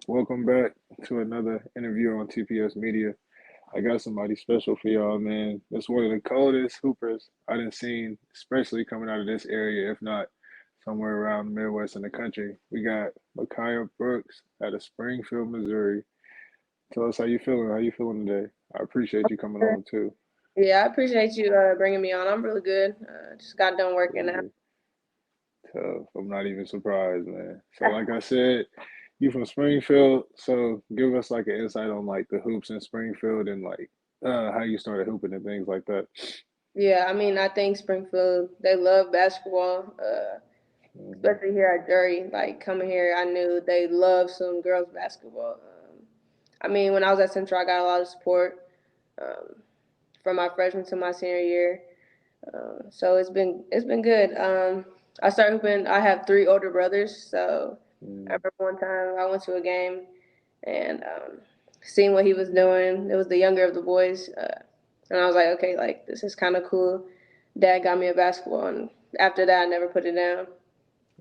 Welcome back to another interview on Tpsmedia. I got somebody special for y'all, man. It's one of the coldest hoopers I done seen, especially coming out of this area, if not somewhere around the Midwest in the country. We got Makaiya Brooks out of Springfield, Missouri. Tell us how you feeling. How you feeling today? I appreciate you coming on too. Yeah, I appreciate you bringing me on. I'm really good. Just got done working out. Really tough. I'm not even surprised, man. So, like I said, you from Springfield, so give us like an insight on like the hoops in Springfield and like how you started hooping and things like that. Yeah, I mean, I think Springfield, they love basketball, Mhm. especially here at Drury. Like, coming here, I knew they love some girls' basketball. I mean, when I was at Central, I got a lot of support um, from my freshman to my senior year. So it's been good. I started hooping. I have three older brothers, so I Mm. remember one time I went to a game and seeing what he was doing. It was the younger of the boys, and I was like, okay, like this is kind of cool. Dad got me a basketball, and after that, I never put it down.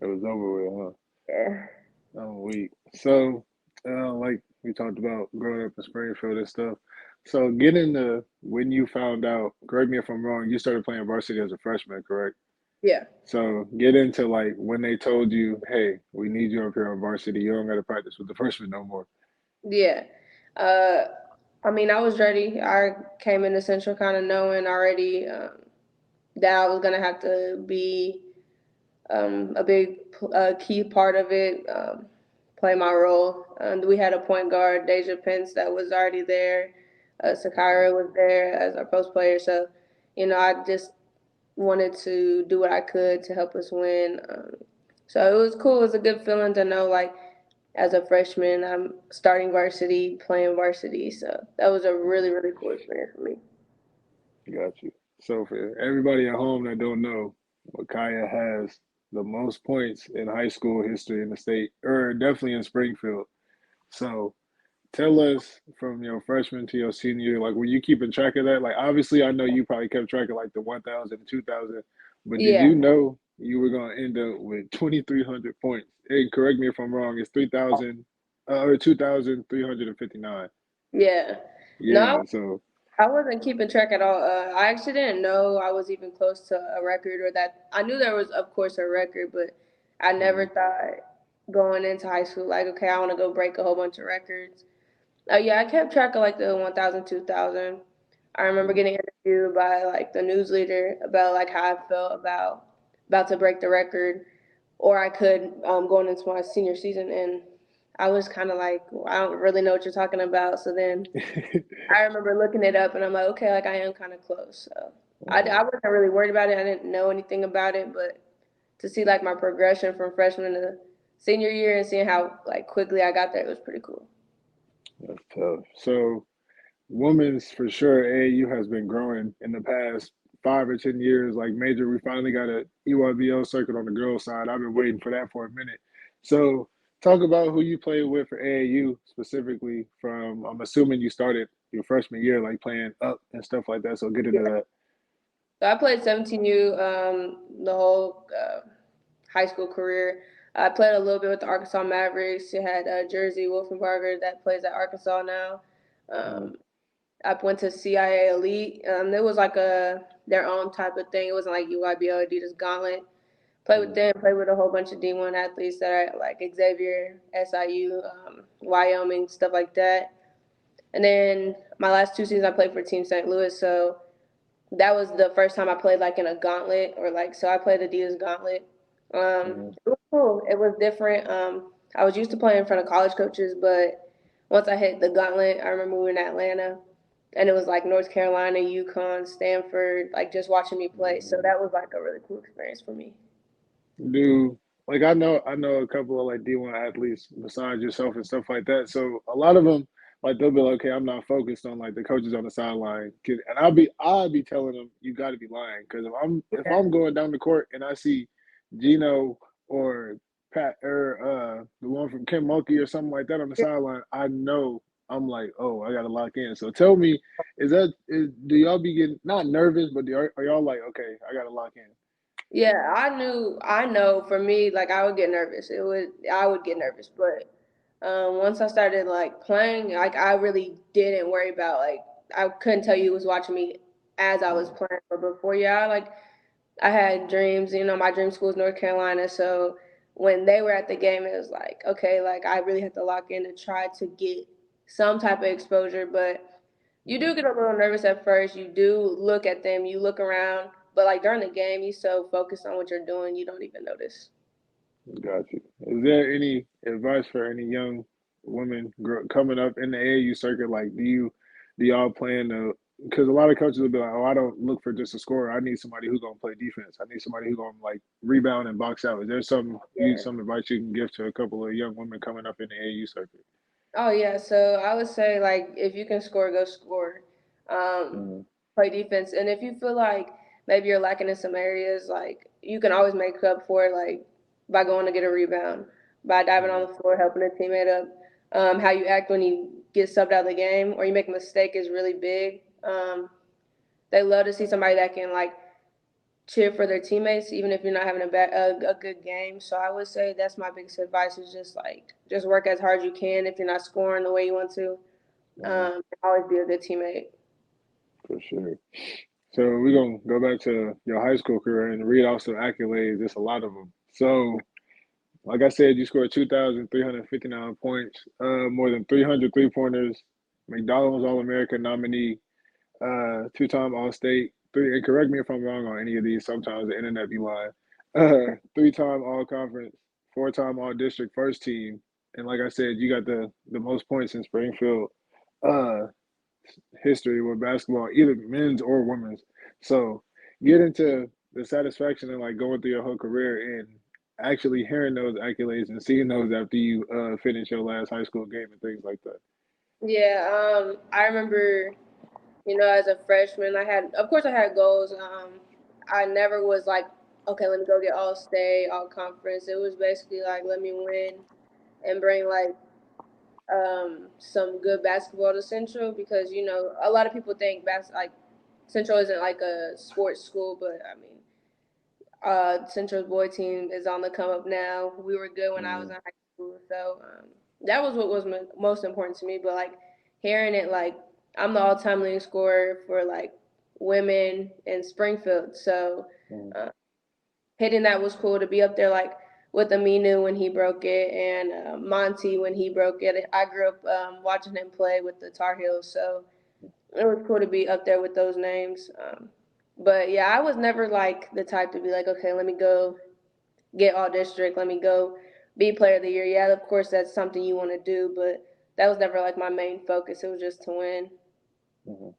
It was over with, Yeah, huh? Oh, week. So, like we talked about growing up in Springfield and stuff. So, get into when you found out. Correct me if I'm wrong. You started playing varsity as a freshman, correct? yeah, So, get into like when they told you, "Hey, we need you up here on varsity. You don't got to practice with the freshmen no more." yeah. Uh, I mean, I was ready. I came into Central kind of knowing already that I was gonna have to be a big key part of it, play my role. We had a point guard, Deja Pence, that was already there. Sakira was there as our post player. So, I just wanted to do what I could to help us win. So it was cool. It was a good feeling to know, like, as a freshman, I'm starting varsity, playing varsity. So that was a really, really cool experience for me. Got you. So for everybody at home that don't know, Makaiya has the most points in high school history in the state, or definitely in Springfield. So tell us from your freshman to your senior year, like were you keeping track of that? Like obviously I know you probably kept track of like the 1,000 and 2,000, but did Yeah, you know you were gonna end up with 2,300 points? Hey, correct me if I'm wrong, it's 3,000 or 2,359. yeah. No, Yeah, so I wasn't keeping track at all. I actually didn't know I was even close to a record or that. I knew there was, of course, a record, but I never mm, thought going into high school, like, okay, I want to go break a whole bunch of records. Yeah, I kept track of like the 1,000, 2,000. I remember mm, getting interviewed by like the news leader about like how I felt about to break the record, or I could going into my senior season, and I was kind of like, well, I don't really know what you're talking about. So then I remember looking it up, and I'm like, okay, like I am kind of close. So I wasn't really worried about it. I didn't know anything about it, but to see like my progression from freshman to senior year and seeing how like quickly I got there, it was pretty cool. that's tough. So women's for sure AAU has been growing in the past 5 or 10 years. Like major, we finally got a EYBL circuit on the girls' side. I've been waiting for that for a minute. So talk about who you played with for AAU specifically. From I'm assuming you started your freshman year, like playing up and stuff like that. So get into that. So I played 17U the whole high school career. I played a little bit with the Arkansas Mavericks. You had Jersey Wolfenbarger that plays at Arkansas now. Mm, Um, I went to CIA Elite. It was like their own type of thing. It wasn't like UIBL Adidas Gauntlet. Played with mm, them. Played with a whole bunch of D1 athletes that are like Xavier, SIU, Wyoming, stuff like that. And then my last two seasons, I played for Team St. Louis. So that was the first time I played like in a gauntlet or like so I played Adidas Gauntlet. mm, It was cool. It was different. I was used to playing in front of college coaches, but once I hit the gauntlet, I remember we were in Atlanta, and it was like North Carolina, UConn, Stanford, like just watching me play. So mm. that was like a really cool experience for me. Do like I know a couple of like D1 athletes besides yourself and stuff like that. So a lot of them like they'll be like, okay, I'm not focused on like the coaches on the sideline, and I'll be telling them you got to be lying because if I'm Yeah, going down the court and I see Gino or Pat or the one from Kim Mulkey or something like that on the sideline, I know I'm like, oh, I got to lock in. So tell me, do y'all be getting not nervous, but are y'all like, okay, I got to lock in? yeah. I know. For me, like I would get nervous. I would get nervous, but Once I started like playing, like I really didn't worry about like I couldn't tell you who was watching me as I was Mm, playing. But before, yeah, like I had dreams. You know, my dream school is North Carolina, so when they were at the game, it was like okay, like I really had to lock in to try to get some type of exposure. But you do get a little nervous at first. You do look at them, you look around, but like during the game, you so focused on what you're doing, you don't even notice. got you. Is there any advice for any young women coming up in the AAU circuit? Like, do y'all plan to? Because a lot of coaches will be like, "Oh, I don't look for just a scorer. I need somebody who's gonna play defense. I need somebody who's gonna like rebound and box out." Is there some advice you can give to a couple of young women coming up in the AAU circuit? Oh yeah, so I would say like if you can score, go score. Um, Mm, Play defense, and if you feel like maybe you're lacking in some areas, like you can always make up for it, like by going to get a rebound, by diving on mm, the floor, helping a teammate up. How you act when you get subbed out of the game or you make a mistake is really big. They love to see somebody that can like cheer for their teammates, even if you're not having a good game. So I would say that's my biggest advice is just like just work as hard as you can if you're not scoring the way you want to. mm, Always be a good teammate. for sure. So we're gonna go back to your high school career and read off some accolades. There's a lot of them. So, like I said, you scored 2,359 points, more than 300 3-pointers, McDonald's All-American nominee, two-time All-State. Three. And correct me if I'm wrong on any of these. Sometimes the internet be lying. Three-time All-Conference, four-time All-District first team, and like I said, you got the most points in Springfield uh, history with basketball, either men's or women's. So, get into the satisfaction and like going through your whole career and actually hearing those accolades and seeing those after you finish your last high school game and things like that. Yeah, I remember, you know, as a freshman, of course, I had goals. I never was like, okay, let me go get all state, all conference. It was basically like, let me win and bring like some good basketball to Central because you know a lot of people think like Central isn't like a sports school, but I mean Central's boy team is on the come up now. We were good when I was Mm, in high school, so that was what was most important to me. But like hearing it, like I'm the all-time leading scorer for like women in Springfield, so mm, uh, hitting that was cool to be up there like with Aminu when he broke it and Monty when he broke it. I grew up watching him play with the Tar Heels, so it was cool to be up there with those names. But yeah, I was never like the type to be like, okay, let me go get all district, let me go be player of the year. Yeah, of course that's something you want to do, but that was never like my main focus. It was just to win. mm.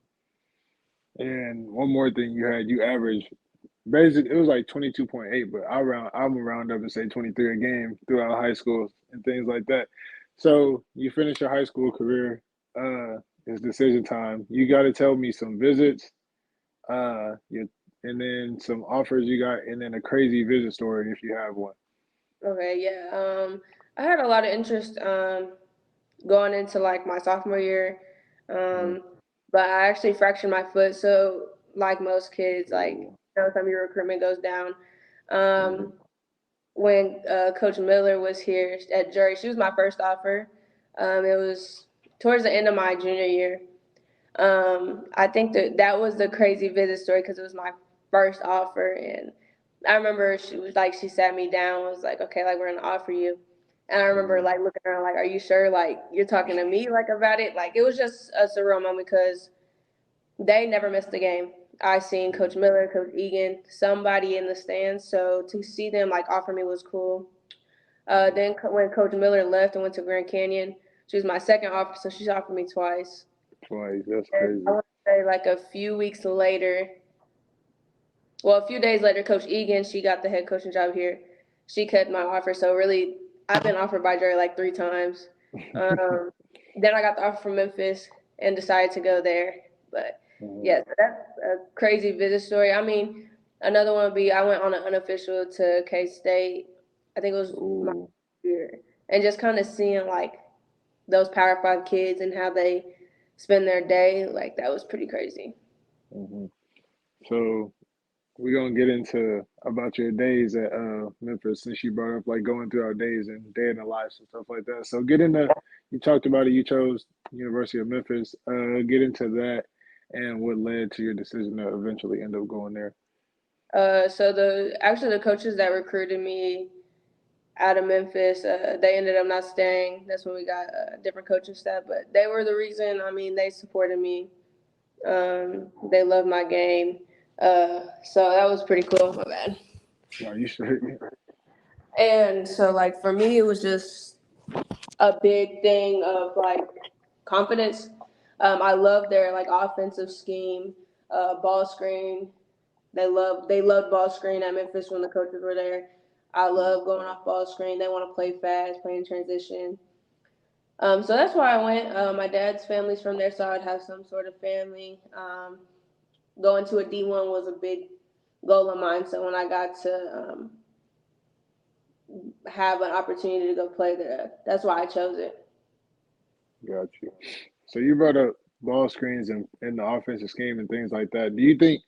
And one more thing you averaged basically it was like 22.8, but I'm gonna round up and say 23 a game throughout high school and things like that. So you finish your high school career, it's decision time. You got to tell me some visits, you and then some offers you got, and then a crazy visit story if you have one. Okay, yeah. I had a lot of interest going into like my sophomore year. Mm-hmm. Um, but I actually fractured my foot. So like most kids, like Ooh, you know, some of your recruitment goes down. mm-hmm. Um, when Coach Miller was here at Drury, she was my first offer. It was towards the end of my junior year. I think that was the crazy visit story because it was my first offer, and I remember she was like, she sat me down, was like, okay, like we're gonna offer you, and I remember Mm-hmm. like looking around, like, are you sure? Like you're talking to me like about it? Like it was just a surreal moment because they never missed a game. I seen Coach Miller, Coach Egan, somebody in the stands, so to see them like offer me was cool. Mm-hmm. Then when Coach Miller left and went to Grand Canyon, she was my second offer, so she's offered me twice. Twice, that's And I crazy. want to say like a few weeks later, well, a few days later, Coach Egan, she got the head coaching job here. She cut my offer. So really, I've been offered by Jerry like 3 times. Um, then I got the offer from Memphis and decided to go there. But Mm-hmm. yeah, so that's a crazy visit story. I mean, another one would be I went on an unofficial to K State. I think it was my Ooh. year, and just kind of seeing like those Power Five kids and how they spend their day, like that was pretty crazy. Mm-hmm. So we're gonna get into about your days at Memphis since you brought up like going through our days and day in the lives and stuff like that. So get into you talked about it, you chose University of Memphis. Get into that and what led to your decision to eventually end up going there. So the coaches that recruited me out of Memphis, they ended up not staying. That's when we got a different coaching staff, but they were the reason. I mean, they supported me. They loved my game. So that was pretty cool. My bad. No, you should. And so like for me, it was just a big thing of like confidence. I love their like offensive scheme, ball screen. They loved ball screen at Memphis when the coaches were there. I love going off ball screen. They want to play fast, play in transition. So that's why I went. My dad's family's from there, so I'd have some sort of family. Going to a D1 was a big goal of mine. So when I got to have an opportunity to go play there, that's why I chose it. Got you. So you brought up ball screens and in the offensive scheme and things like that. Do you think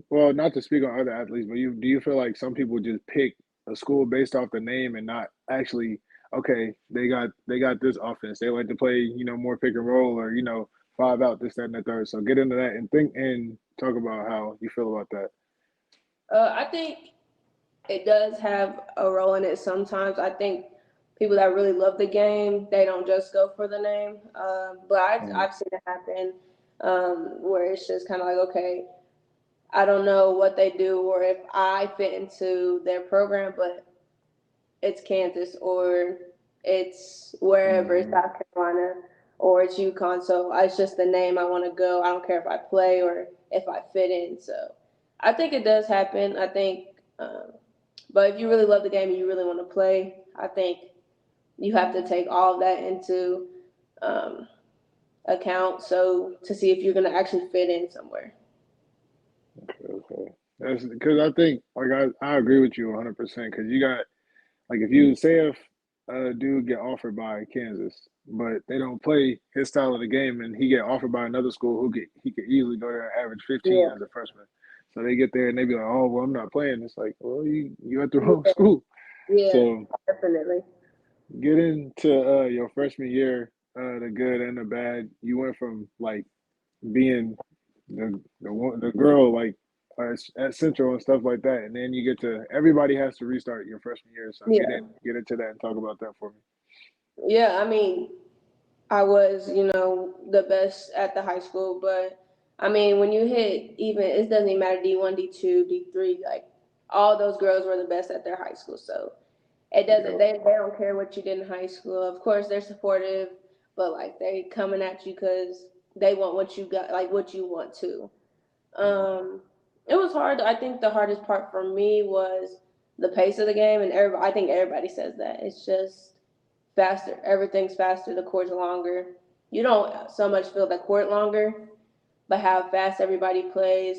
well, not to speak on other athletes, but do you feel like some people just pick a school based off the name and not actually, okay, they got this offense. They like to play, more pick and roll or, five out, this, that, and the third. So get into that and think and talk about how you feel about that. I think it does have a role in it sometimes. I think people that really love the game, they don't just go for the name. But Mm, I've seen it happen where it's just kind of like, okay, I don't know what they do or if I fit into their program, but it's Kansas or it's wherever, it's mm, South Carolina or it's UConn. So it's just the name I want to go. I don't care if I play or if I fit in. So I think it does happen. I think, but if you really love the game and you really want to play, I think you have to take all of that into um, account. So to see if you're going to actually fit in somewhere. okay. That's because I think like I agree with you 100% because you got like if you say if a dude get offered by Kansas, but they don't play his style of the game, and he get offered by another school he could easily go there and average 15 Yeah, as a freshman. So they get there and they be like, oh well, I'm not playing. It's like, well, you at the wrong yeah, school. yeah, So definitely. get into your freshman year, the good and the bad. You went from like being the girl like at Central and stuff like that, and then you get to everybody has to restart your freshman year. So Yeah, get into that and talk about that for me. yeah. I mean, I was, the best at the high school, but I mean, when you hit even, it doesn't even matter D1, D2, D3, like all those girls were the best at their high school. So it doesn't, Yep. they don't care what you did in high school. Of course, they're supportive, but like they coming at you because they want what you got, like what you want to. Um, it was hard. I think the hardest part for me was the pace of the game, and I think everybody says that. It's just faster. Everything's faster. The court's longer. You don't so much feel the court longer, but how fast everybody plays.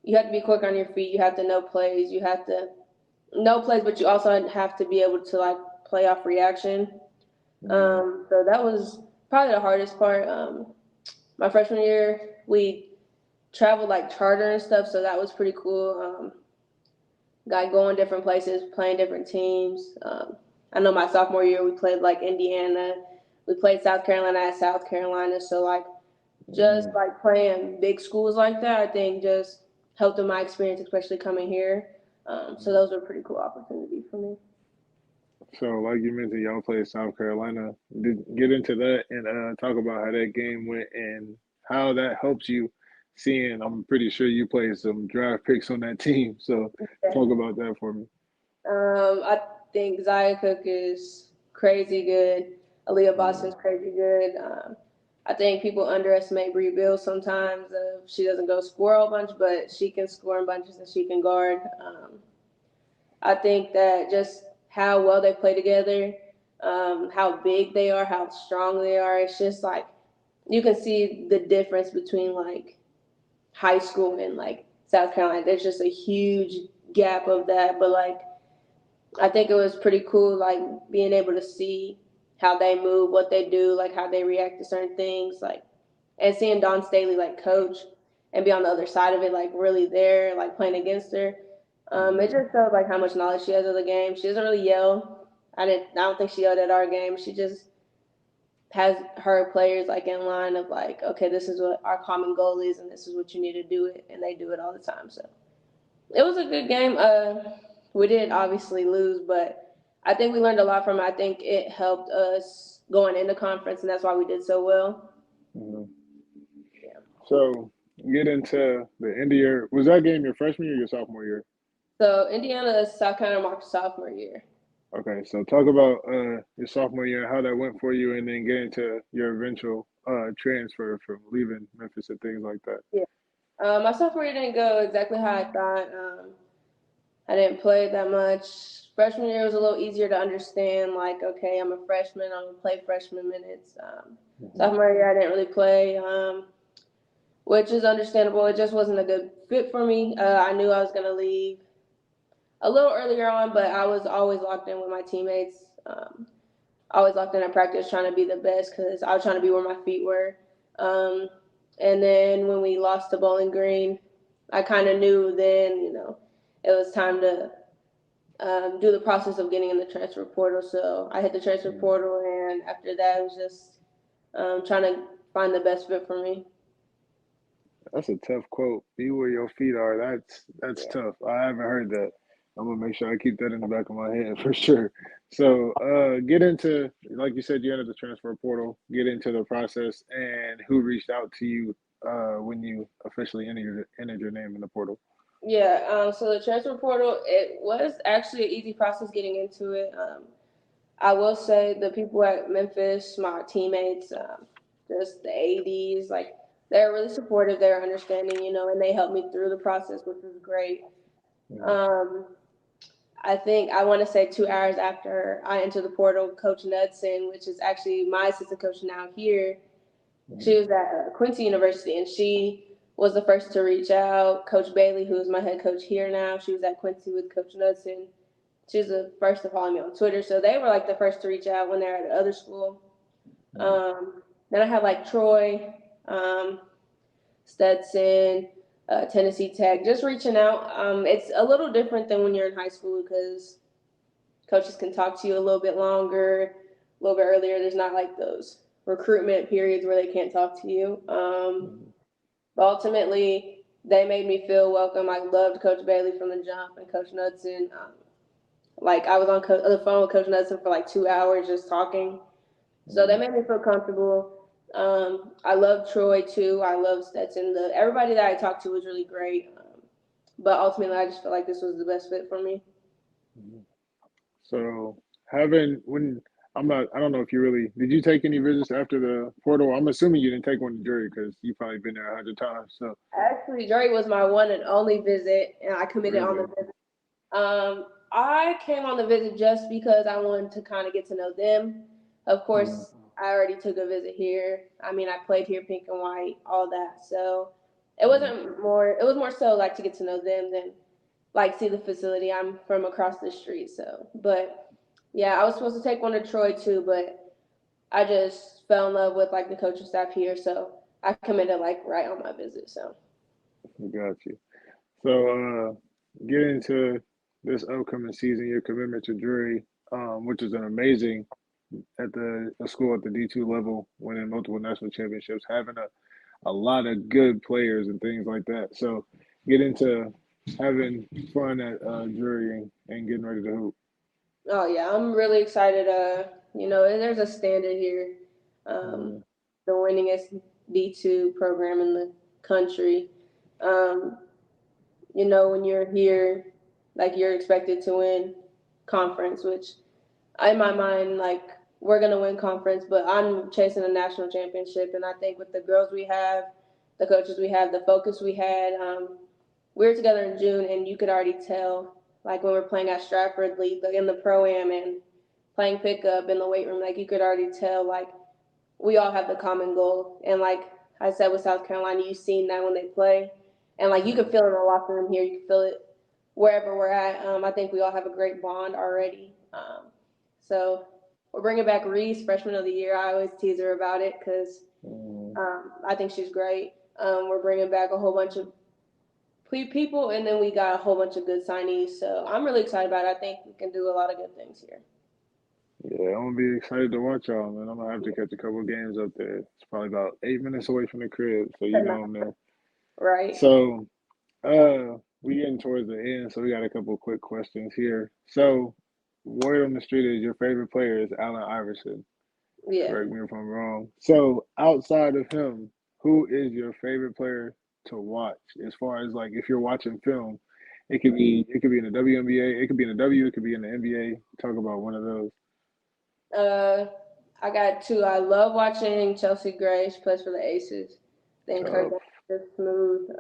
You have to be quick on your feet. You have to know plays. You have to know plays, but you also have to be able to like play off reaction. Mm-hmm. So that was probably the hardest part. My freshman year, we traveled like charter and stuff, so that was pretty cool. Got going different places, playing different teams. I know my sophomore year we played like Indiana, we played South Carolina at South Carolina. So like just Mm-hmm. like playing big schools like that, I think just helped in my experience, especially coming here. So those were pretty cool opportunities for me. So, like you mentioned, y'all played South Carolina. Get into that and talk about how that game went and how that helps you. Seeing, I'm pretty sure you played some draft picks on that team. So, Yeah. talk about that for me. I think Zaya Cook is crazy good. Aaliyah Mm-hmm. Boston's crazy good. I think people underestimate Bree Bill sometimes. She doesn't go score a bunch, but she can score in bunches and she can guard. I think that just how well they play together, how big they are, how strong they are. It's just like you can see the difference between like high school and like South Carolina. There's just a huge gap of that, but like I think it was pretty cool, like being able to see how they move, what they do, like how they react to certain things, like and seeing Don Staley like coach. and be on the other side of it, like really there, like playing against her. It Mm-hmm. just shows like how much knowledge she has of the game. She doesn't really yell. I don't think she yelled at our game. She just has her players like in line of like, okay, this is what our common goal is, and this is what you need to do it, and they do it all the time. So it was a good game. We did obviously lose, but I think we learned a lot from it. I think it helped us going into conference, and that's why we did so well. Mm-hmm. Yeah. So get into the end of your was that game your freshman year or your sophomore year? So Indiana, South Carolina marked sophomore year. Okay, so talk about your sophomore year, how that went for you, and then get into your eventual transfer from leaving Memphis and things like that. Yeah. My sophomore year didn't go exactly how I thought. I didn't play that much. Freshman year was a little easier to understand. Like, okay, I'm a freshman. I'm gonna play freshman minutes. Hmm. Sophomore year, I didn't really play, which is understandable. It just wasn't a good fit for me. I knew I was gonna leave a little earlier on, but I was always locked in with my teammates. Always locked in at practice, trying to be the best because I was trying to be where my feet were. Um, and then when we lost to Bowling Green, I kind of knew then, it was time to do the process of getting in the transfer portal. So I hit the transfer portal, and after that, it was just trying to find the best fit for me. That's a tough quote. Be where your feet are. That's Yeah. tough. I haven't heard that. I'm gonna make sure I keep that in the back of my head for sure. So get into like you said, you entered the transfer portal. Get into the process and who reached out to you when you officially entered your name in the portal. Yeah, so the transfer portal, it was actually an easy process getting into it. I will say the people at Memphis, my teammates, just the ADs, like they're really supportive. They're understanding, and they helped me through the process, which was great. Mm-hmm. Um, I think I want to say 2 hours after I entered the portal, Coach Knudsen, which is actually my assistant coach now here, she was at Quincy University, and she was the first to reach out. Coach Bailey, who is my head coach here now, she was at Quincy with Coach Knudsen. She was the first to follow me on Twitter, so they were like the first to reach out when they're at the other school. Then I have like Troy, um, Stetson, Tennessee Tech, just reaching out. It's a little different than when you're in high school because coaches can talk to you a little bit longer, a little bit earlier. There's not like those recruitment periods where they can't talk to you. Mm-hmm. But ultimately, they made me feel welcome. I loved Coach Bailey from the jump and Coach Knudsen. Like I was on the phone with Coach Knudsen for like 2 hours just talking. So they Mm-hmm. made me feel comfortable. I love Troy too. I love Stetson. Everybody that I talked to was really great. But ultimately, I just felt like this was the best fit for me. Mm-hmm. So having when I don't know if you really did you take any visits after the portal? I'm assuming you didn't take one to Drury because you've probably been there 100 times. So Actually, Drury was my one and only visit, and I committed on the really, visit. I came on the visit just because I wanted to kind of get to know them. Of mm, course, I already took a visit here. I mean, I played here, pink and white, all that. So it mm, wasn't more. It was more so like to get to know them than like see the facility. I'm from across the street, so but yeah, I was supposed to take one to Troy too, but I just fell in love with like the coaching staff here, so I committed like right on my visit. So got you. So get into this upcoming season, your commitment to Drury, which is an amazing at the a school at the D2 level, winning multiple national championships, having a lot of good players and things like that. So get into having fun at Drury and getting ready to hoop. oh yeah, I'm really excited. There's a standard here, um, Mm, the winningest D2 program in the country. Um, when you're here, like you're expected to win conference, which in my mind, like we're gonna win conference, but I'm chasing a national championship, and I think with the girls we have, the coaches we have, the focus we had, we were together in June, and you could already tell, like when we're playing at Stratford League, like in the pro am and playing pickup in the weight room, like you could already tell, like we all have the common goal, and like I said with South Carolina, you've seen that when they play, and like you can mm, feel it in the locker room here, you can feel it wherever we're at. I think we all have a great bond already. So we're bringing back Reese, freshman of the year. I always tease her about it because mm, I think she's great. We're bringing back a whole bunch of people, and then we got a whole bunch of good signees. So I'm really excited about it. I think we can do a lot of good things here. Yeah, I'm gonna be excited to watch y'all, man. I'm gonna have to catch a couple games up there. It's probably about 8 minutes away from the crib, so you know I'm there. Right? So, we getting towards the end, so we got a couple quick questions here. So, word on the street is your favorite player is Allen Iverson. Yeah. Correct me if I'm wrong. So, outside of him, who is your favorite player to watch? As far as like if you're watching film, it could be in the WNBA, it could be in the W, it could be in the NBA. Talk about one of those. Uh, I got two. I love watching Chelsea Gray. She plays for the Aces. Then Kurt Tough. Daniels is smooth.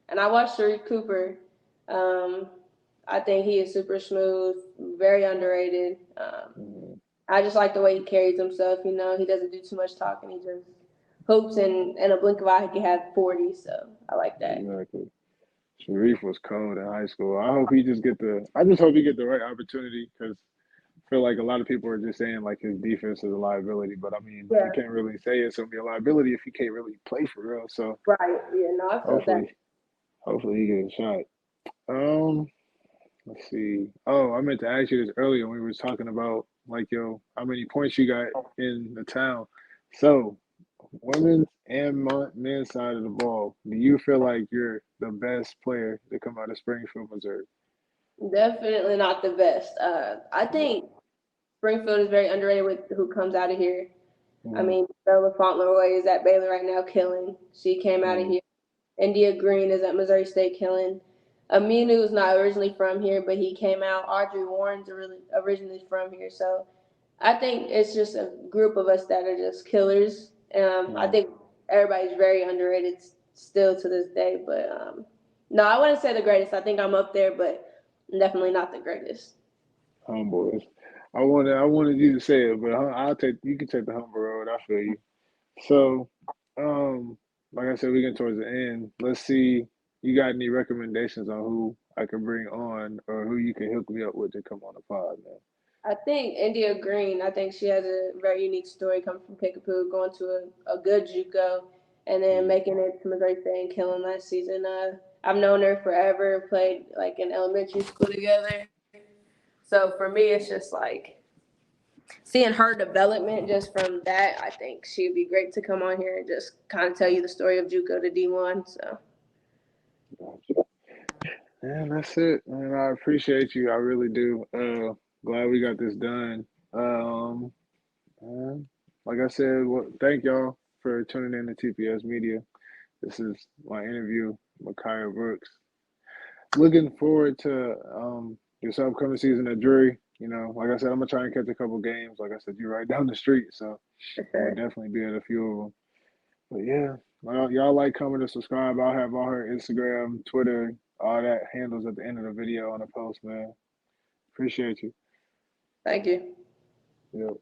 And I watched Drury Cooper. Um, I think he is super smooth, very underrated. Mm, I just like the way he carries himself. You know, he doesn't do too much talking. He just hoops, and in a blink of an eye, he can have 40. So I like that. exactly. Sharif was cold in high school. I hope he just get the. I just hope he get the right opportunity because I feel like a lot of people are just saying like his defense is a liability, but I mean you Yeah, can't really say it's gonna be a liability if he can't really play for real. So right. Yeah, no, I feel that. hopefully, hopefully he gets a shot. Um, let's see. Oh, I meant to ask you this earlier when we were talking about like how many points you got in the town. So women's and men's side of the ball, do you feel like you're the best player to come out of Springfield, Missouri? Definitely not the best. I Yeah. think Springfield is very underrated with who comes out of here. I Mm, mean, Bella Fauntleroy is at Baylor right now killing. She came out of mm, here. India Green is at Missouri State killing. Aminu is not originally from here, but he came out. Audrey Warren's originally from here. So I think it's just a group of us that are just killers. I mm. think everybody's very underrated still to this day. But no, I wouldn't say the greatest. I think I'm up there, but definitely not the greatest. Homeboys. I wanted you to say it, but I'll take you can take the humble road. I feel you. So, um, like I said, we getting towards the end. Let's see. You got any recommendations on who I can bring on, or who you can hook me up with to come on the pod, man? I think India Green, I think she has a very unique story coming from Kickapoo, going to a good JUCO, and then Mm. making it to Missouri State and killing last season. I've known her forever, played like in elementary school together. So for me, it's just like seeing her development just from that. I think she'd be great to come on here and just kind of tell you the story of JUCO to D1. So Man, that's it, man. I appreciate you. I really do. Glad we got this done. Man, like I said, thank y'all for tuning in to TPS Media. This is my interview, Makaiya Brooks. Looking forward to this upcoming season at Drury. Like I said, I'm gonna try and catch a couple games. Like I said, you're right down the street, so for I'm gonna sure. definitely be at a few of them. But yeah, well, y'all like, comment, and subscribe. I'll have all her Instagram, Twitter, all that handles at the end of the video on the post, man. Appreciate you. Thank you. Yep.